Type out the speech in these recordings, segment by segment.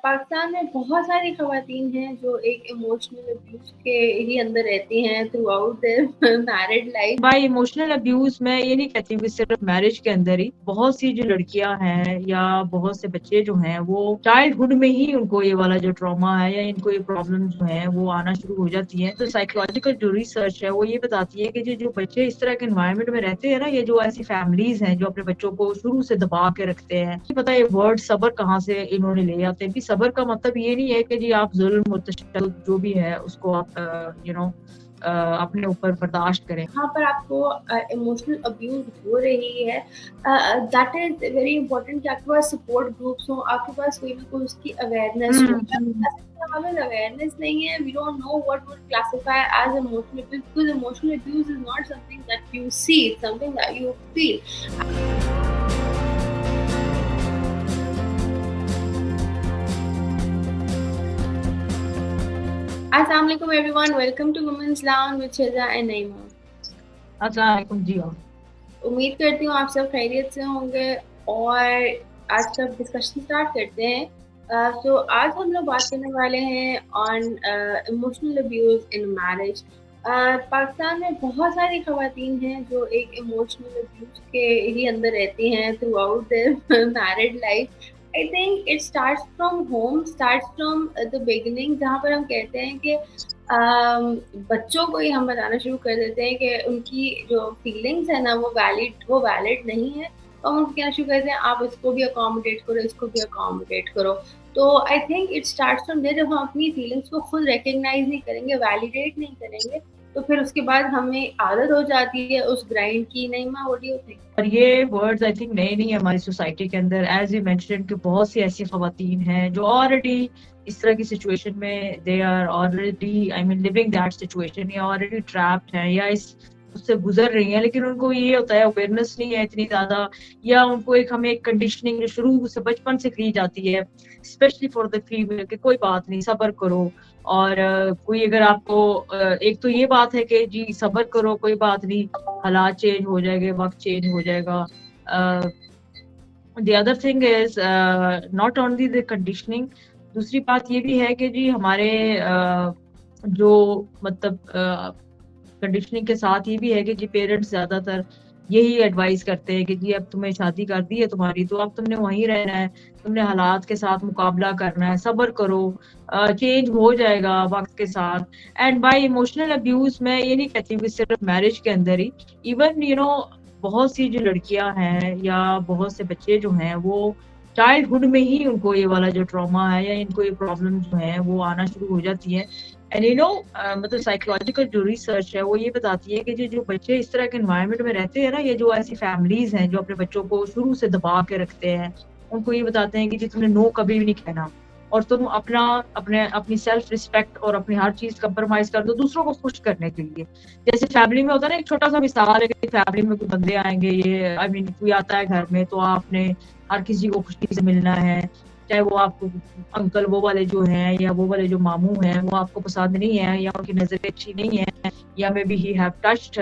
पाकिस्तान में बहुत सारी ख़वातीन हैं जो एक इमोशनल अब्यूज़ के ही अंदर रहती हैं throughout their married life. By emotional abuse मैं ये नहीं कहती हूँ कि सिर्फ मैरिज के अंदर ही, बहुत सी जो लड़कियां हैं या बहुत से बच्चे जो हैं वो चाइल्डहुड में ही उनको ये वाला जो ट्रॉमा है या इनको ये प्रॉब्लम जो है वो आना शुरू हो जाती है। तो साइकोलॉजिकल जो रिसर्च है वो ये बताती है कि जो बच्चे इस तरह के एनवायरनमेंट में रहते हैं ना, ये जो ऐसी फैमिलीज हैं जो अपने बच्चों को शुरू से दबा के रखते हैं, पता है ये वर्ड सबर कहाँ से इन्होंने ले आते हैं। सबर का मतलब ये नहीं है कि जी आप जुल्म और तशद्दुद जो भी है उसको आप अपने ऊपर बर्दाश्त करें। यहाँ पर आपको इमोशनल अब्यूज़ हो रही है, दैट इज़ वेरी इंपॉर्टेंट कि आपके पास सपोर्ट ग्रुप्स हों, आपके पास कोई ना कोई उसकी अवेयरनेस हो। हमें अवेयरनेस नहीं है, we don't know what would classify as emotional abuse, because emotional abuse is not something that you see, it's something that you feel. अस्सलाम वालेकुम everyone, welcome to women's lounge with Shiza and Naima. अस्सलाम वालेकुम जी। उम्मीद करती हूँ आप सब खैरियत से होंगे और आज का डिस्कशन स्टार्ट करते हैं। तो आज हम लोग बात करने वाले हैं on emotional abuse in marriage. Pakistan में बहुत सारी ख़वातीन हैं जो एक इमोशनल अब्यूज़ के ही अंदर रहती हैं throughout their married life. I think it starts from home, starts from the beginning, जहाँ पर हम कहते हैं कि बच्चों को ही हम बताना शुरू कर देते हैं कि उनकी जो फीलिंग्स है ना वो वैलिड नहीं है, तो हम उनको कहना शुरू करते हैं आप इसको भी अकोमोडेट करो, इसको भी अकोमोडेट करो। तो I think it starts from there. जब हम अपनी फीलिंग्स को खुद रिकग्नाइज नहीं करेंगे, वैलिडेट नहीं करेंगे, तो फिर उसके बाद हमें आदत हो जाती है उस ग्राइंड की। नहीं माँ, व्हाट डू यू थिंक? और ये वर्ड्स आई थिंक नए नहीं है हमारी सोसाइटी के अंदर। एज यू मेंशन कि बहुत सी ऐसी खवातीन हैं जो ऑलरेडी इस तरह की सिचुएशन में they are already I mean living that situation, या ऑलरेडी ट्रैप्ड हैं या इस उससे गुजर रही हैं, लेकिन उनको ये होता है अवेयरनेस नहीं है इतनी ज्यादा, या उनको हमें एक कंडीशनिंग जो शुरू से बचपन से की जाती है स्पेशली फॉर द फीमेल कि कोई बात नहीं सब्र करो। और कोई अगर आपको एक तो ये बात है कि जी सब्र करो कोई बात नहीं, हालात चेंज हो जाएंगे, वक्त चेंज हो जाएगा। The other thing is not only the conditioning, दूसरी बात ये भी है कि जी हमारे जो मतलब कंडीशनिंग के साथ ये भी है कि जी पेरेंट्स ज्यादातर यही एडवाइस करते हैं कि जी अब तुम्हें शादी कर दी है तुम्हारी, तो अब तुमने वहीं रहना है, तुमने हालात के साथ मुकाबला करना है, सब्र करो, चेंज हो जाएगा वक्त के साथ। एंड बाय इमोशनल अब्यूज मैं ये नहीं कहती हूँ कि सिर्फ मैरिज के अंदर ही, इवन बहुत सी जो लड़कियां हैं या बहुत से बच्चे जो हैं वो चाइल्डहुड में ही उनको ये वाला जो ट्रॉमा है या इनको ये प्रॉब्लम जो है वो आना शुरू हो जाती है। एंड मतलब साइकोलॉजिकल जो रिसर्च है वो ये बताती है कि जो बच्चे इस तरह के एनवायरनमेंट में रहते हैं ना, ये जो ऐसी फैमिलीज हैं जो अपने बच्चों को शुरू से दबा के रखते हैं, उनको ये बताते हैं कि जी तुमने नो कभी भी नहीं कहना और तुम अपनी सेल्फ रिस्पेक्ट और अपनी हर चीज कंप्रोमाइज कर दो दूसरों को खुश करने के लिए। जैसे फैमिली में होता है ना, एक छोटा सा मिसाल है कि फैमिली में कोई बंदे आएंगे, ये आई मीन कोई आता है घर में तो आपने हर किसी को खुशी से मिलना है, चाहे वो आपको अंकल वो वाले जो हैं या वो वाले जो मामू हैं वो आपको पसंद नहीं है या उनकी नजर अच्छी नहीं है, या maybe he have touched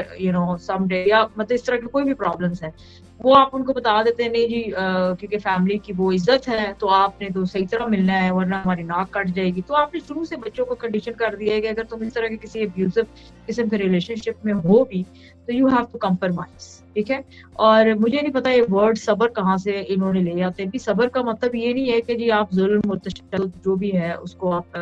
some day, या मतलब इस तरह की कोई भी प्रॉब्लम्स है, वो आप उनको बता देते हैं नहीं जी क्योंकि फैमिली की वो इज्जत है तो आपने तो सही तरह मिलना है वरना हमारी नाक कट जाएगी। तो आपने शुरू से बच्चों को कंडीशन कर दिया है कि अगर तुम इस तरह के किसी अब्यूजिव किस्म के रिलेशनशिप में हो भी तो यू हैव टू कंप्रोमाइज, ठीक है। और मुझे नहीं पता ये वर्ड सबर कहाँ से इन्होंने ले आते हैं। सबर का मतलब ये नहीं है कि जी आप जुल्म और तशद्दुद जो भी है उसको आप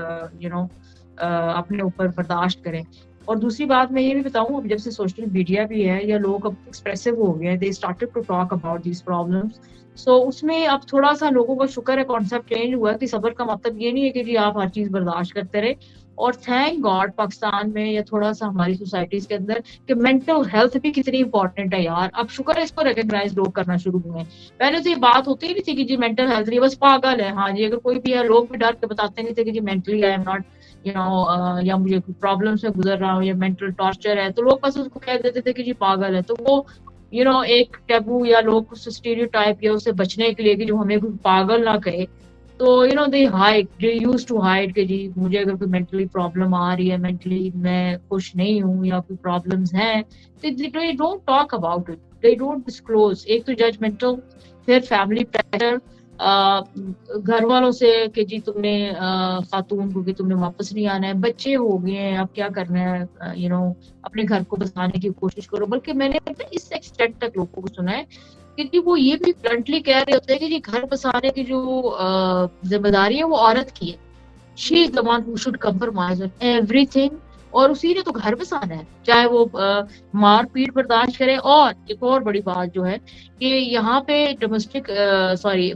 अपने ऊपर बर्दाश्त करें। और दूसरी बात मैं ये भी बताऊं, अब जब से सोशल मीडिया भी है या लोग अब एक्सप्रेसिव हो गए, they started to talk about these problems, so उसमें अब थोड़ा सा लोगों का शुक्र है कॉन्सेप्ट चेंज हुआ कि सबर का मतलब ये नहीं है कि जी आप हर चीज बर्दाश्त करते रहे। और थैंक गॉड पाकिस्तान में या थोड़ा सा हमारी सोसाइटीज के अंदर कि मेंटल हेल्थ भी कितनी इंपॉर्टेंट है यार, अब शुक्र है इसको रिकग्नाइज लोग करना शुरू हुए हैं। पहले तो ये बात होती ही नहीं थी कि जी मेंटल हेल्थ नहीं बस पागल है, हाँ जी अगर कोई भी है लोग भी डर के बताते नहीं थे कि जी मेंटली आई एम नॉट या मुझे प्रॉब्लम से गुजर रहा हूँ या मेंटल टॉर्चर है, तो लोग बस उसको कह देते थे कि जी पागल है। तो वो एक टैबू या लोग उस स्टीरियोटाइप या उससे बचने के लिए कि जो हमें कोई पागल ना कहे, तो दे यूज्ड टू हाइड कि जी मुझे अगर कोई मेंटली प्रॉब्लम आ रही है, मेंटली मैं खुश नहीं हूँ या कोई प्रॉब्लम्स हैं, तो they don't talk about it, they don't disclose. एक तो जजमेंटल, फिर फैमिली प्रेशर, घर वालों से कि जी तुमने खातून को कि तुमने वापस नहीं आना है, बच्चे हो गए हैं, अब क्या करना है, अपने घर को बसाने की कोशिश करो। बल्कि मैंने इस एक्सटेंट तक लोगों को सुना है कि जी वो ये भी ब्लंटली कह रहे होते हैं कि जी घर बसाने की जो जिम्मेदारी है वो औरत की है। She is the one who should compromise on everything, और उसी ने तो घर बसाना है, चाहे वो मार पीट बर्दाश्त करे। और एक और बड़ी बात जो है कि यहाँ पे डोमेस्टिक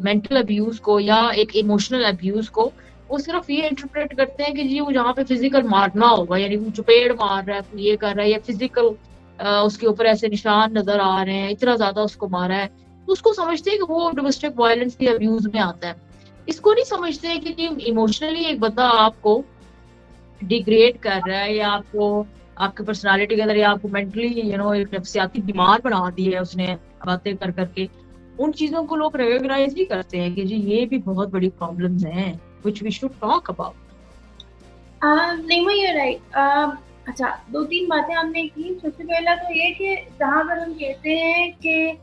मेंटल अब्यूज को या एक इमोशनल अब्यूज को वो सिर्फ ये इंटरप्रेट करते हैं कि जी वो जहाँ पे फिजिकल मारना होगा, यानी वो चपेड़ मार रहा है, ये कर रहा है, या फिजिकल उसके ऊपर ऐसे निशान नजर आ रहे हैं, इतना ज्यादा उसको मारा है, तो उसको समझते हैं कि वो डोमेस्टिक वायलेंस के अब्यूज में आता है। इसको नहीं समझते हैं कि इमोशनली एक बंदा आपको डिग्रेड कर रहा है, या आपको आपके पर्सनालिटी के अंदर, या आपको मेंटली एक नफसियाती बीमार बना दी है उसने बातें कर करके। उन चीजों को लोग रिकॉग्नाइज नहीं करते हैं कि जी ये भी बहुत बड़ी प्रॉब्लम्स हैं which we should talk about. नहीं मैं ये राइट। अच्छा, 2-3 बातें आपने की। सबसे पहला तो ये कि जहाँ पर हम कहते हैं कि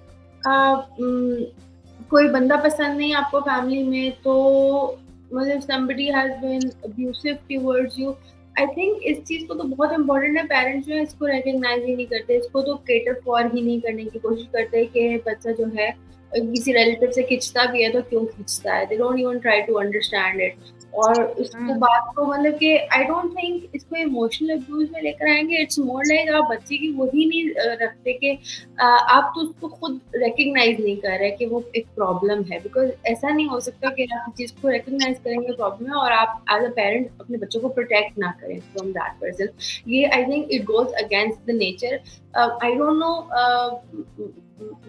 कोई बंदा पसंद नहीं आपको फैमिली में, तो मतलब somebody has been abusive towards you, I think इस चीज़ को तो बहुत इम्पोर्टेंट है। पेरेंट्स जो है इसको रिकग्नाइज ही नहीं करते, इसको तो केटर फॉर ही नहीं करने की कोशिश करते कि बच्चा जो है किसी रिलेटिव से खिंचता भी है तो क्यों खिंचता है। They don't even try to understand it. और इसको बात को मतलब कि आई डोंट थिंक इसको इमोशनल अब्यूज में लेकर आएंगे। इट्स मोर लाइक आप बच्चे की वही नहीं रखते कि आप तो उसको खुद रिकग्नाइज नहीं कर रहे कि वो एक प्रॉब्लम है। बिकॉज ऐसा नहीं हो सकता कि आप चीज़ को रिकग्नाइज करेंगे प्रॉब्लम है और आप एज अ पेरेंट अपने बच्चों को प्रोटेक्ट ना करें फ्रॉम दैट पर्सन। ये I think it goes against the nature. I don't know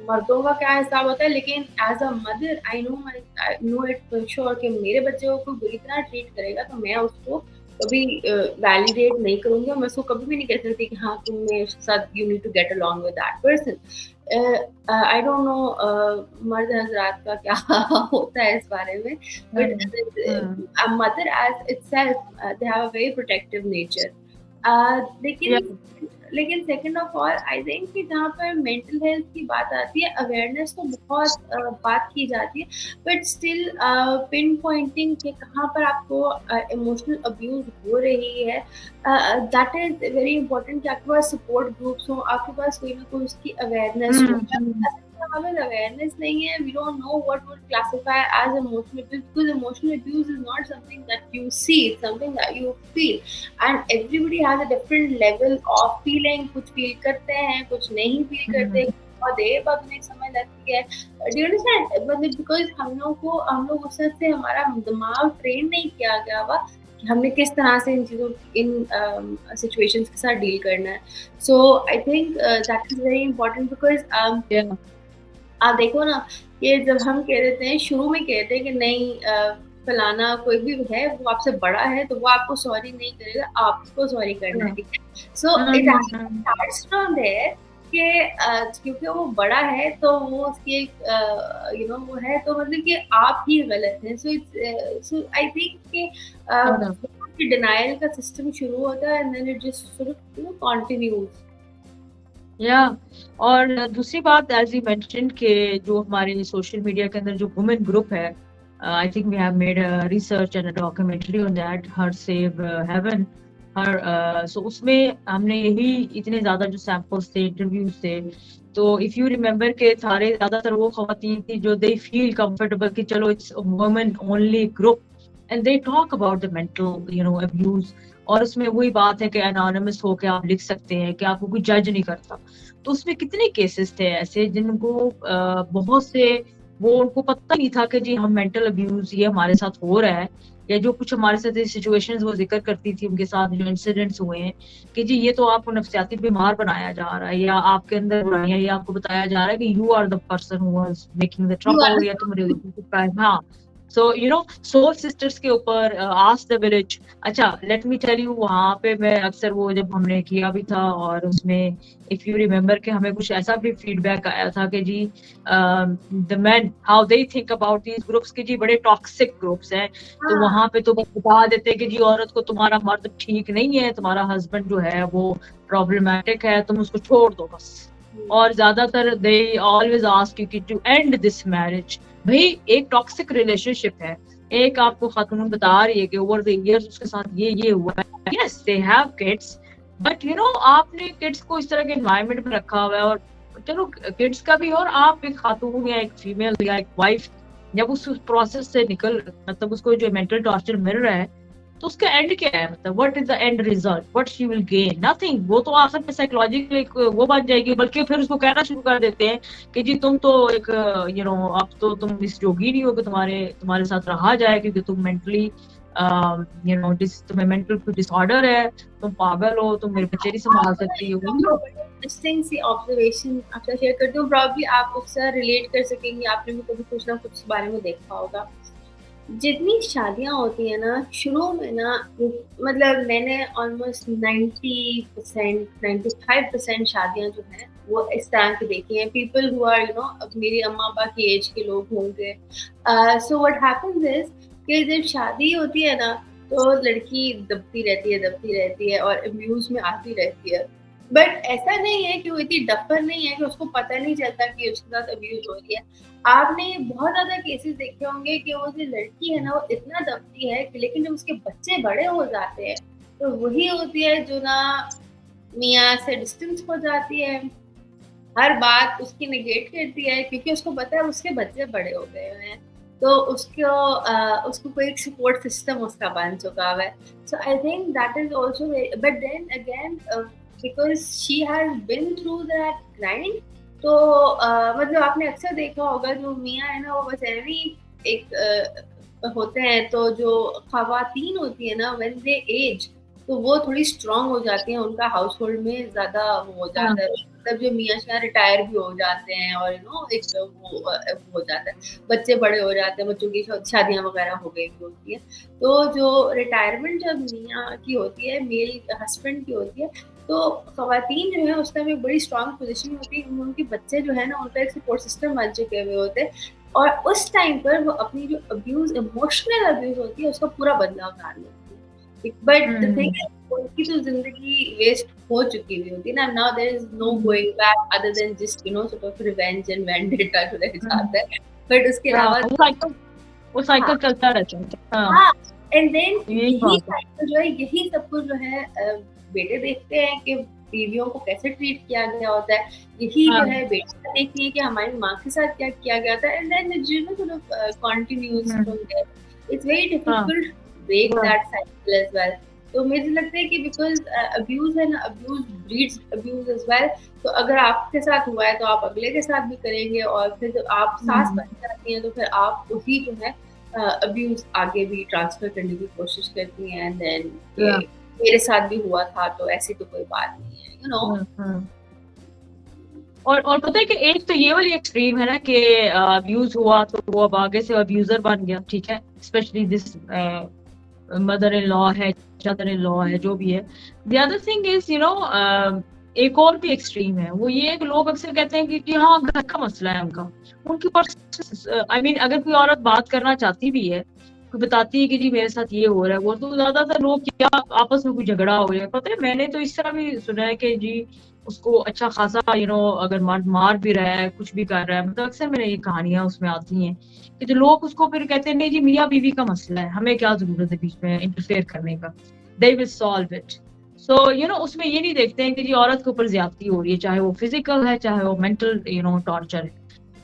मर्दों का क्या हिसाब होता है, लेकिन as a mother I know it for sure कि मेरे बच्चे को कोई बुरी तरह ट्रीट करेगा तो मैं उसको कभी वैलिडेट नहीं करूंगी, और मैं उसको कभी भी नहीं कह सकती कि हाँ तुम मेरे साथ you need to get along with that person. I don't know मर्द हजरात का क्या होता है इस बारे में, but mother as itself they have a very protective nature. लेकिन second of all I think कि जहाँ पर मेंटल हेल्थ की बात आती है, अवेयरनेस तो बहुत बात की जाती है, बट स्टिल पिन पॉइंटिंग के कहाँ पर आपको इमोशनल अब्यूज हो रही है, दैट इज वेरी इंपॉर्टेंट कि आपके पास सपोर्ट ग्रुप्स हो, आपके पास कोई ना कोई उसकी अवेयरनेस हो। हमें अवेयरनेस नहीं है, we don't know what would classify as emotional abuse, because emotional abuse is not something that you see, it's something that you feel, and everybody has a different level of feeling। कुछ feel करते हैं, कुछ नहीं feel करते, और देर बाद उन्हें समझ लगती है। Do you understand? मतलब बिकॉज हम लोग उस से हमारा दिमाग ट्रेन नहीं किया गया हुआ कि हमने किस तरह से इन चीज़ों इन सिचुएशंस के साथ डील करना है। So I think that is very important, because आप देखो ना कि जब हम कह देते हैं, शुरू में कहते हैं कि नहीं फलाना कोई भी है वो आपसे बड़ा है तो वो आपको सॉरी नहीं करेगा, आपको सॉरी करना है, ठीक है। So it starts from there कि क्योंकि वो बड़ा है तो वो उसकी वो है, तो मतलब कि आप ही गलत हैं। सो आई थिंक कि डिनायल का सिस्टम शुरू होता है and then it just sort of continues. या और दूसरी बात एज यू मेंशन के जो हमारे सोशल मीडिया के अंदर जो वुमेन ग्रुप है, I think we have made a research and a documentary on that, her safe haven her. So उसमें हमने यही इतने ज्यादा जो सैंपल्स थे, इंटरव्यूज थे, तो इफ यू रिमेम्बर के सारे ज्यादातर वो खवातीन थी जो दे फील कंफर्टेबल कि चलो it's women only group and they talk about the mental abuse. और उसमें वही बात है कि एनोनिमस होकर आप लिख सकते हैं कि आपको कोई जज नहीं करता। तो उसमें कितने केसेस थे ऐसे जिनको बहुत से वो उनको पता नहीं था कि जी हम मेंटल अब्यूज ये हमारे साथ हो रहा है, या जो कुछ हमारे साथ सिचुएशंस वो जिक्र करती थी उनके साथ जो इंसिडेंट्स हुए हैं कि जी ये तो आपको नफसियाती बीमार बनाया जा रहा है, या आपके अंदर बुराइयां, या आपको बताया जा रहा है कि you are the person who was making the trouble, या तुम रिलेशनशिप का। हाँ, सो सोल सिस्टर्स के ऊपर आस्क द विलेज। अच्छा लेट मी टेल यू, वहां पे मैं अक्सर वो जब हमने किया भी था, और उसमें इफ यू रिमेम्बर कि हमें कुछ ऐसा भी फीडबैक आया था कि जी the men how they think about these groups कि जी बड़े टॉक्सिक ग्रुप्स हैं। तो वहां पे तो बता देते हैं कि जी औरत को तुम्हारा मर्द ठीक नहीं है, तुम्हारा हस्बैंड जो है वो प्रॉब्लमैटिक है, तुम उसको छोड़ दो बस। और ज्यादातर they always ask you to end this marriage, भाई एक टॉक्सिक रिलेशनशिप है, एक आपको खातून बता रही है कि ओवर द इयर्स उसके साथ ये हुआ है, yes they have kids, but you know आपने किड्स को इस तरह के एनवायरनमेंट में रखा हुआ है, और चलो किड्स का भी, और आप एक खातून या एक फीमेल या एक वाइफ जब उस प्रोसेस से निकल, मतलब उसको जो मेंटल टॉर्चर मिल रहा है, तो उसका एंड क्या है, मतलब what is the end result, what she will gain, nothing. वो तो आखिर में साइकोलॉजिकली वो बन जाएगी, बल्कि फिर उसको कहना शुरू कर देते हैं कि जी तुम तो एक यू नो अब तो तुम इस जोगी नहीं हो कि तुम्हारे तुम्हारे साथ रहा जाए, क्योंकि तुम मेंटली यू नो तुम्हें मेंटल डिसऑर्डर है, तुम पागल हो, तुम मेरे बच्चे नहीं संभाल सकती हो। इंटरेस्टिंग सी ऑब्जर्वेशन आपसे शेयर करती हूँ, प्रॉब्ली आप उससे रिलेट कर सकेंगे, आपने भी कभी कुछ ना कुछ इस बारे में देखा होगा। जितनी शादियां होती है ना शुरू में ना, मतलब मैंने ऑलमोस्ट 90% 95% शादियां जो हैं वो इस तरह की देखी हैं, people who are you know अब मेरी अम्मा अब्बा की एज के लोग होंगे। सो व्हाट हैपेंस इज कि जब शादी होती है ना तो लड़की दबती रहती है और अब्यूज में आती रहती है, बट ऐसा नहीं है कि वो इतनी डफर नहीं है कि उसको पता नहीं चलता कि उसके साथ अब्यूज हो रही है। आपने बहुत ज्यादा केसेस देखे होंगे कि वो जो लड़की है ना वो इतना दबती है कि लेकिन जब उसके बच्चे बड़े हो जाते हैं तो वही होती है जो ना मियाँ से डिस्टेंस हो जाती है, हर बात उसकी नेगेट करती है क्योंकि उसको पता है उसके बच्चे बड़े हो गए हैं, तो उसको कोई एक सपोर्ट सिस्टम उसका बन चुका है। So I think that is also, but then again because she has been through that grind, तो मतलब आपने अक्सर देखा होगा जो मियाँ है ना वो बस ऐवी एक होते हैं, तो जो खवातीन होती है ना व्हेन दे एज तो वो थोड़ी स्ट्रांग हो जाती हैं, उनका हाउस होल्ड में ज्यादा वो हो जाता है, मतलब जो मियाँ शाह रिटायर भी हो जाते हैं और यू नो एक वो हो जाता है, बच्चे बड़े हो जाते हैं, बच्चों की शादियां वगैरह हो गई भी होती है, तो जो रिटायरमेंट जब मियाँ की होती है मेल हस्बैंड की होती है तो खवातीन जो है उस टाइम एक बड़ी स्ट्रांग पोजीशन होती है, उनके बच्चे जो है ना उनका एक सपोर्ट सिस्टम बन चुके हुए होते हैं, और उस टाइम पर वो अपनी जो अब्यूज इमोशनल अब्यूज होती है उसका पूरा बदलाव डाल लेती है, बट द थिंग उनकी तो जिंदगी वेस्ट हो चुकी हुई होती है ना, now there is no going back other than just you know sort of revenge and vendetta जो रह जाता है, बट उसके अलावा वो साइकिल चलता रहता है। हाँ, एंड देन यही यही साइकिल जो है यही सब कुछ जो है बेटे देखते हैं कि बीवियों को कैसे ट्रीट किया गया होता है, यही जो है बेटा देखती है कि हमारी माँ के साथ क्या किया गया था, and then it you know sort of continues from there, it's very difficult break that cycle as well. तो मुझे लगता है कि बिकॉज अब्यूज है ना, abuse breeds abuse as well, तो अगर आपके साथ हुआ है तो आप अगले के साथ भी करेंगे, और फिर जब आप सास बन जाती हैं तो फिर आप वही जो है अब्यूज आगे भी ट्रांसफर करने की कोशिश करती हैं, एंड देन मेरे साथ भी हुआ था तो ऐसी तो कोई बात नहीं है, यू नो। और पता है कि एक तो ये वाली एक्सट्रीम है ना कि अब्यूज हुआ तो वो अब आगे से अब्यूजर बन गया, ठीक है, specially this mother in law है, मदर इन लॉ है, जो भी है। The other thing is you know एक और भी एक्सट्रीम है, वो ये कि लोग अक्सर कहते हैं कि हाँ घर का मसला है उनका, उनकी आई मीन अगर कोई औरत बात करना चाहती भी है, कोई बताती है कि जी मेरे साथ ये हो रहा है वो, तो ज्यादातर लोग क्या आपस में कोई झगड़ा हो गया, पता है मैंने तो इस तरह भी सुना है कि जी उसको अच्छा खासा यू नो अगर मार भी रहा है, कुछ भी कर रहा है, मतलब अक्सर मेरे ये कहानियां उसमें आती हैं कि जो लोग उसको फिर कहते हैं नहीं जी मियाँ बीवी का मसला है, हमें क्या जरूरत है बीच में इंटरफेयर करने का, they will solve it. So you know उसमें ये नहीं देखते हैं कि जी औरत के ऊपर ज्यादती हो रही है, चाहे वो फिजिकल है चाहे वो मेंटल यू नो टॉर्चर है,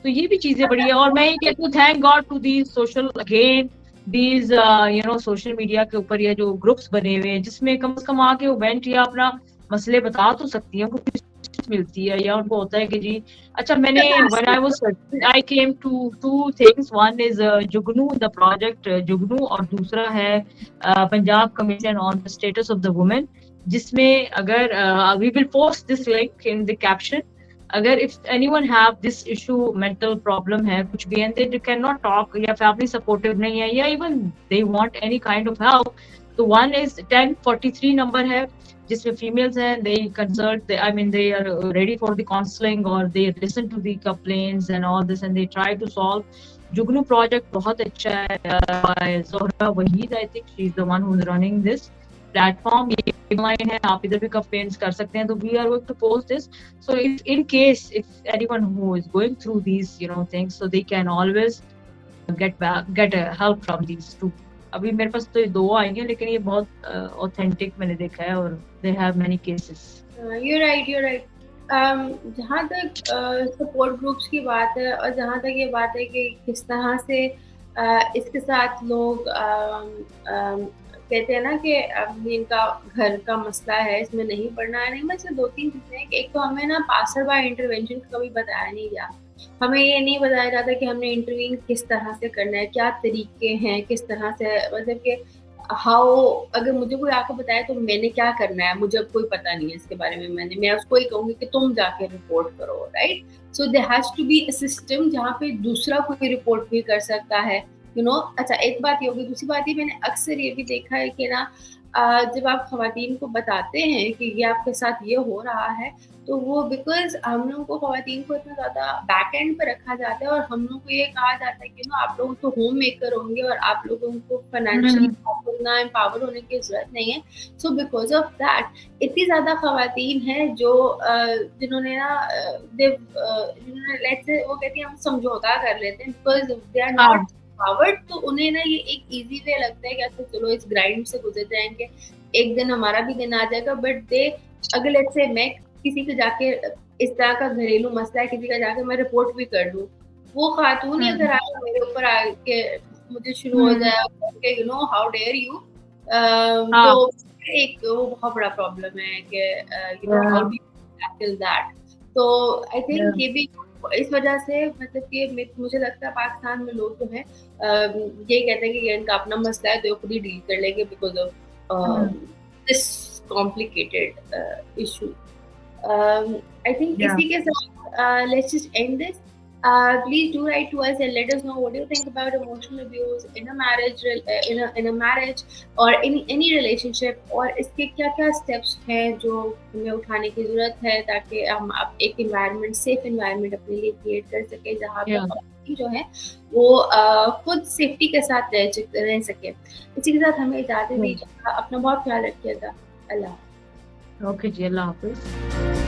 तो ये भी चीजें बड़ी है। और मैं ये कहती हूँ thank God to these social again these you know social media के ऊपर ये जो ग्रुप्स बने हुए हैं जिसमें कम से कम आके वो वेंट या अपना मसले बता तो सकती है, कुछ मिलती है, या उनको होता है कि जी अच्छा मैंने when I was I came to two things, one is Jugnu the project जुगनू, और दूसरा है Punjab commission on the status of the women, जिसमें अगर we will post this link in the caption, अगर if anyone have this issue mental problem है कुछ भी and they cannot talk या family supportive नहीं है या even they want any kind of help, तो one is 1043 नंबर है जिसमें females हैं, they consult, I mean they are ready for the counseling or they listen to the complaints and all this and they try to solve. Jugnu project बहुत अच्छा है, Zohra Waheed I think she is the one who is running this platform, ये line है, आप इधर भी complaints कर सकते हैं, तो we are going to post this, so if in case if anyone who is going through these you know things, so they can always get help from these two. अभी मेरे पास तो ये 2 आई हैं, लेकिन ये बहुत ऑथेंटिक मैंने देखा है और they have many cases. you're right. जहाँ तक सपोर्ट ग्रुप्स की बात है और जहाँ तक ये बात है कि किस तरह से इसके साथ लोग कहते हैं ना कि इनका घर का मसला है, इसमें नहीं पढ़ना है, नहीं, मतलब 2-3 चीज़ें हैं कि एक तो हमें ना पासर बाय इंटरवेंशन कभी बताया नहीं गया। हमें ये नहीं बताया जाता कि हमने इंटरवीन किस तरह से करना है, क्या तरीके हैं, किस तरह से, मतलब कि हाउ, अगर मुझे कोई आके बताए तो मैंने क्या करना है, मुझे अब कोई पता नहीं है इसके बारे में, मैं उसको ही कहूँगी कि तुम जाके रिपोर्ट करो, right? So there has to be a system जहाँ पे दूसरा कोई रिपोर्ट भी कर सकता है, यू नो। अच्छा, एक बात ये होगी, दूसरी बात ये मैंने अक्सर ये भी देखा है कि ना जब आप खवातीन को बताते हैं कि ये आपके साथ ये हो रहा है, तो वो बिकॉज़ हम लोगों को खवातीन को इतना ज़्यादा बैक एंड पे रखा जाता है और हम लोगों को ये कहा जाता है कि ना आप लोग तो होम मेकर होंगे और आप लोगों को फाइनेंशियली आपको इतना एम्पावर होने की ज़रूरत नहीं है। सो बिकॉज़ ऑफ दैट इतनी ज़्यादा खवातीन हैं जो जिन्होंने ना जिन्होंने लेट्स से वो कहती हैं हम समझौता कर लेते हैं बिकॉज़ दे आर हाँ, नॉट एम्पावर्ड, तो उन्हें ना ये एक ईज़ी वे लगता है कि अच्छा चलो इस ग्राइंड से गुज़र जाएँगे, एक दिन हमारा भी दिन आ जाएगा। बट दे, अगर लेट्स से मैं किसी के जाके इस तरह का घरेलू मसला है, किसी का जाके मैं रिपोर्ट भी कर दूँ, वो खातून ही अगर आके मेरे ऊपर आके मुझे शुरू हो जाए कि you know how dare you, हाँ, तो एक वो बहुत बड़ा प्रॉब्लम है कि you know how do you tackle that. तो आई थिंक ये भी इस वजह से, मतलब कि मुझे लगता है पाकिस्तान में लोग जो हैं यही कहते हैं कि ये इनका अपना मसला है तो ये खुद ही डील कर लेंगे because of this complicated issue. I think या इसी के साथ let's just end this. Please do write to us and let us know what you think about emotional abuse in a marriage, in a marriage or any relationship, और इसके क्या-क्या steps हैं जो हमें उठाने की ज़रूरत है ताकि हम एक environment, safe environment अपने लिए create कर सकें जहाँ पे या खवातीन जो हैं वो खुद सेफ्टी के साथ रह सकें। इसी के साथ हमें इजाज़त दीजिएगा, अपना बहुत ख्याल रखिएगा। अल्लाह। ओके जी, अल्लाह हाफ़िज़।